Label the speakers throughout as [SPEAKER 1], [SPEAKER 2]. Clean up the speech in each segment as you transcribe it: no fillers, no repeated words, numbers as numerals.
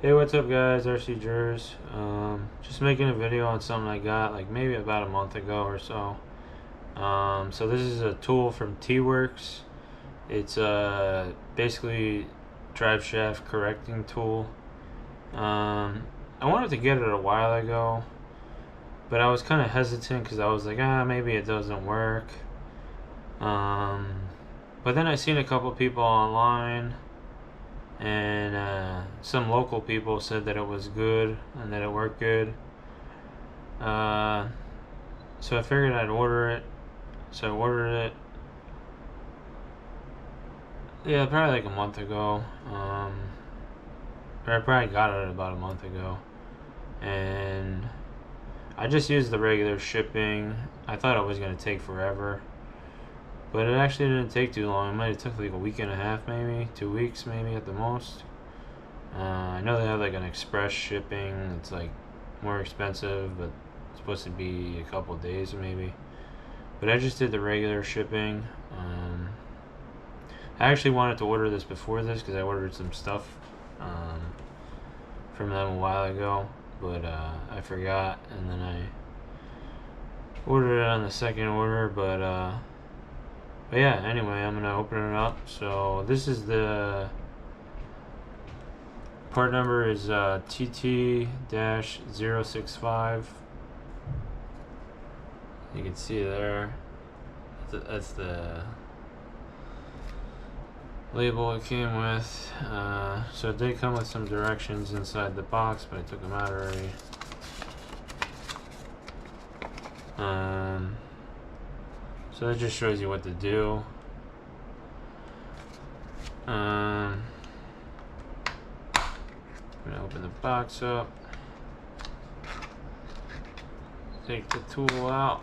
[SPEAKER 1] Hey, what's up, guys? RC Jers. Just making a video on something I got like maybe about a month ago or so. So this is a tool from Tworks. It's basically Driveshaft correcting tool. I wanted to get it a while ago, but I was kind of hesitant because I was like, maybe it doesn't work. But then I seen a couple people online, and some local people said that it was good and that it worked good. So I figured I'd order it. So I ordered it. Yeah, probably like a month ago. Or I probably got it about a month ago. And I just used the regular shipping. I thought it was going to take forever, but it actually didn't take too long. It might have took like a week and a half, maybe 2 weeks, maybe at the most. I know they have like an express shipping. It's like more expensive, but it's supposed to be a couple days maybe. But I just did the regular shipping. I actually wanted to order this before this because I ordered some stuff from them a while ago, but I forgot, and then I ordered it on the second order. But yeah, anyway, I'm gonna open it up. So this is the part number is TT-065. You can see there. That's the label it came with. So it did come with some directions inside the box, but I took them out already. So that just shows you what to do. I'm gonna open the box up, take the tool out.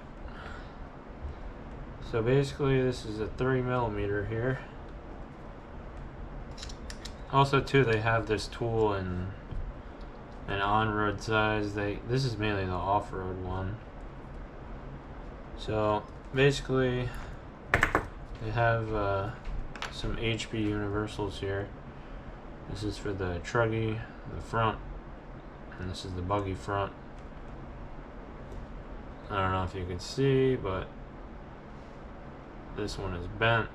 [SPEAKER 1] So basically this is a 3mm here. Also too, they have this tool in an on-road size. This is mainly the off-road one. So basically they have some HB universals here. This is for the truggy, the front, and this is the buggy front. I don't know if you can see, but this one is bent.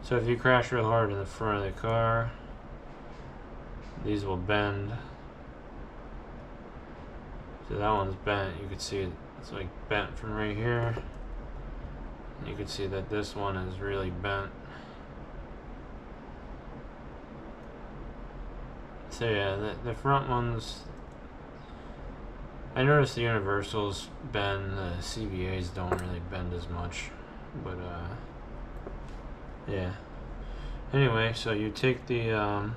[SPEAKER 1] So if you crash real hard in the front of the car, these will bend. So that one's bent. You can see it's like bent from right here. You can see that this one is really bent. So yeah, the front ones, I noticed the universals bend, the CVAs don't really bend as much, but yeah. Anyway, so you take the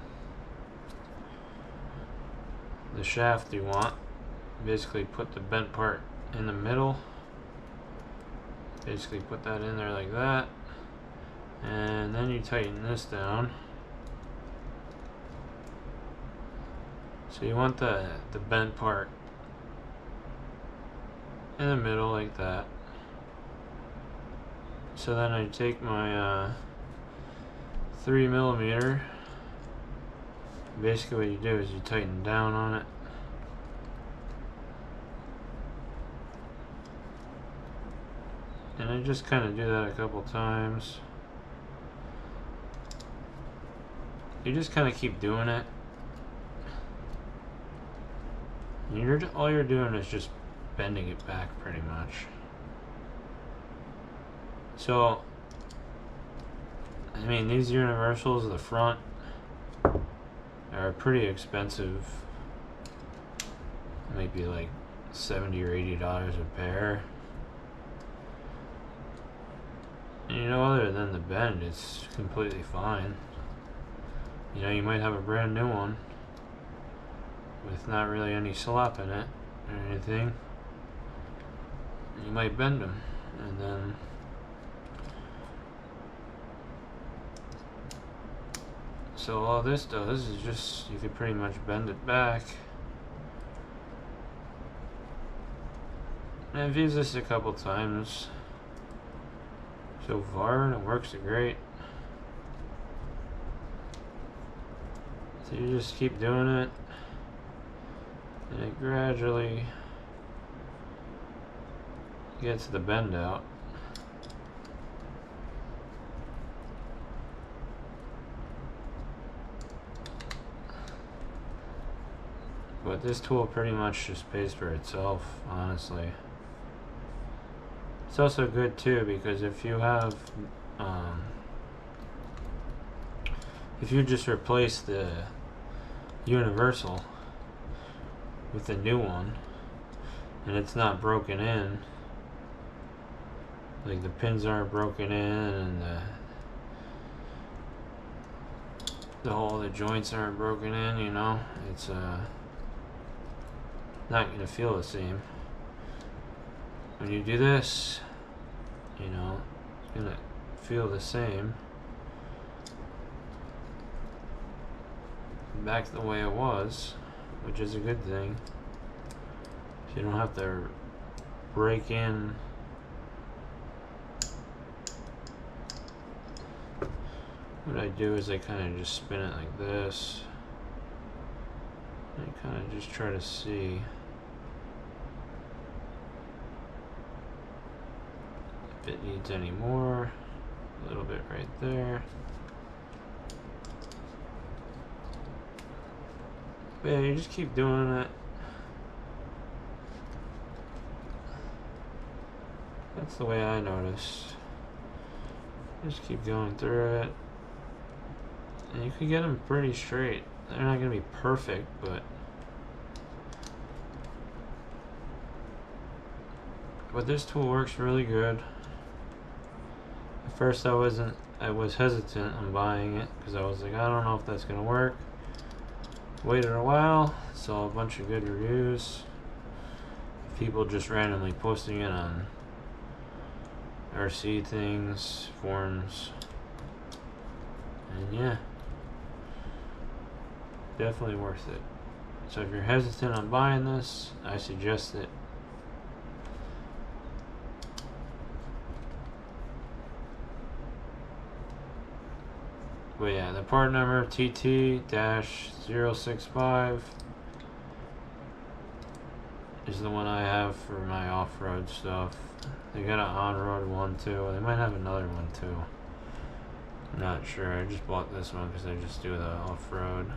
[SPEAKER 1] shaft you want, basically put the bent part in the middle, basically put that in there like that, and then you tighten this down. So you want the bent part in the middle like that. So then I take my 3mm. Basically what you do is you tighten down on it. And I just kind of do that a couple times. You just kind of keep doing it. And all you're doing is just bending it back pretty much. So, I mean, these universals, the front, are pretty expensive. Maybe like $70 or $80 a pair. And you know, other than the bend, it's completely fine. You know, you might have a brand new one with not really any slop in it or anything. You might bend them, and then so all this does is just, you could pretty much bend it back. And I've used this a couple times so far, and it works great. So you just keep doing it, and it gradually gets the bend out. But this tool pretty much just pays for itself, honestly. It's also good too because if you have, if you just replace the universal with a new one and it's not broken in, like the pins aren't broken in and the joints aren't broken in, you know, it's not gonna feel the same. When you do this, you know, it's gonna feel the same. Back the way it was, which is a good thing. So you don't have to break in. What I do is I kind of just spin it like this. I kind of just try to see if it needs any more. A little bit right there. But yeah, you just keep doing it. That's the way I noticed. Just keep going through it. And you can get them pretty straight. They're not going to be perfect, but this tool works really good. At first I was hesitant on buying it because I was like, I don't know if that's going to work. Waited a while, saw a bunch of good reviews. People just randomly posting it on RC things, forums. And yeah, definitely worth it. So if you're hesitant on buying this, I suggest it. But yeah, the part number TT-065 is the one I have for my off-road stuff. They got an on-road one too. They might have another one too. I'm not sure. I just bought this one because I just do the off-road.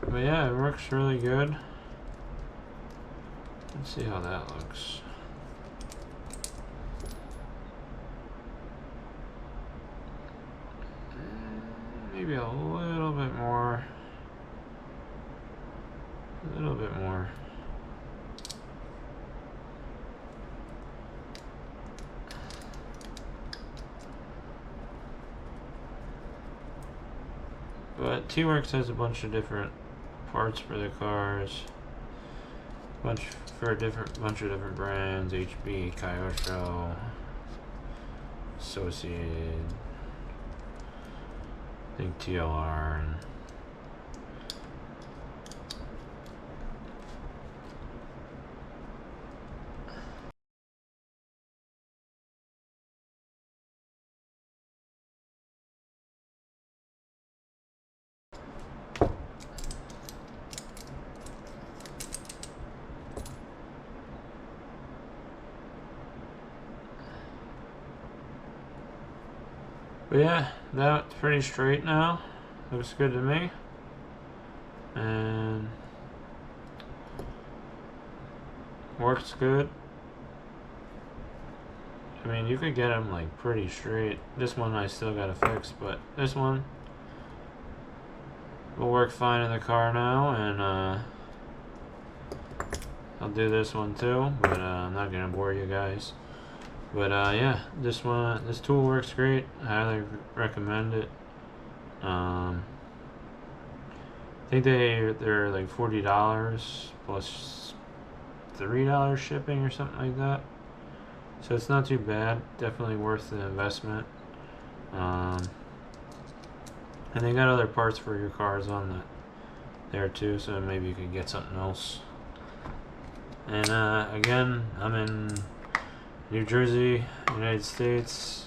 [SPEAKER 1] But yeah, it works really good. Let's see how that looks. Maybe a little bit more. A little bit more. But Tworks has a bunch of different parts for the cars. Bunch of different brands. HB, Kyosho, Associated, I think TLR, and but yeah, that's pretty straight now. Looks good to me. And works good. I mean, you could get them like pretty straight. This one I still gotta fix, but this one will work fine in the car now. And I'll do this one too, but I'm not gonna bore you guys. But yeah, this tool works great. I highly recommend it. I think they're like $40 plus $3 shipping or something like that. So it's not too bad. Definitely worth the investment. And they got other parts for your cars on there too, so maybe you could get something else. And again, I'm in New Jersey, United States.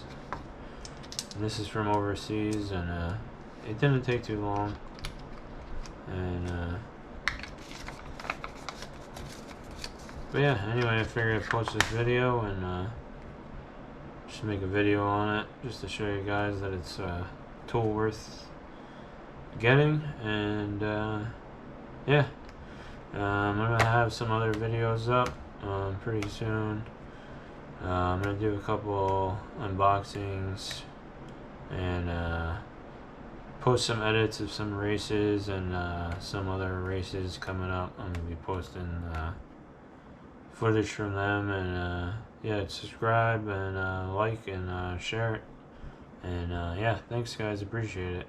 [SPEAKER 1] And this is from overseas, and it didn't take too long. And but yeah, anyway, I figured I'd post this video and just make a video on it, just to show you guys that it's a tool worth getting. And yeah, I'm gonna have some other videos up pretty soon. I'm gonna do a couple unboxings and post some edits of some races and some other races coming up. I'm gonna be posting footage from them, and yeah, subscribe and like and share it. And yeah, thanks guys, appreciate it.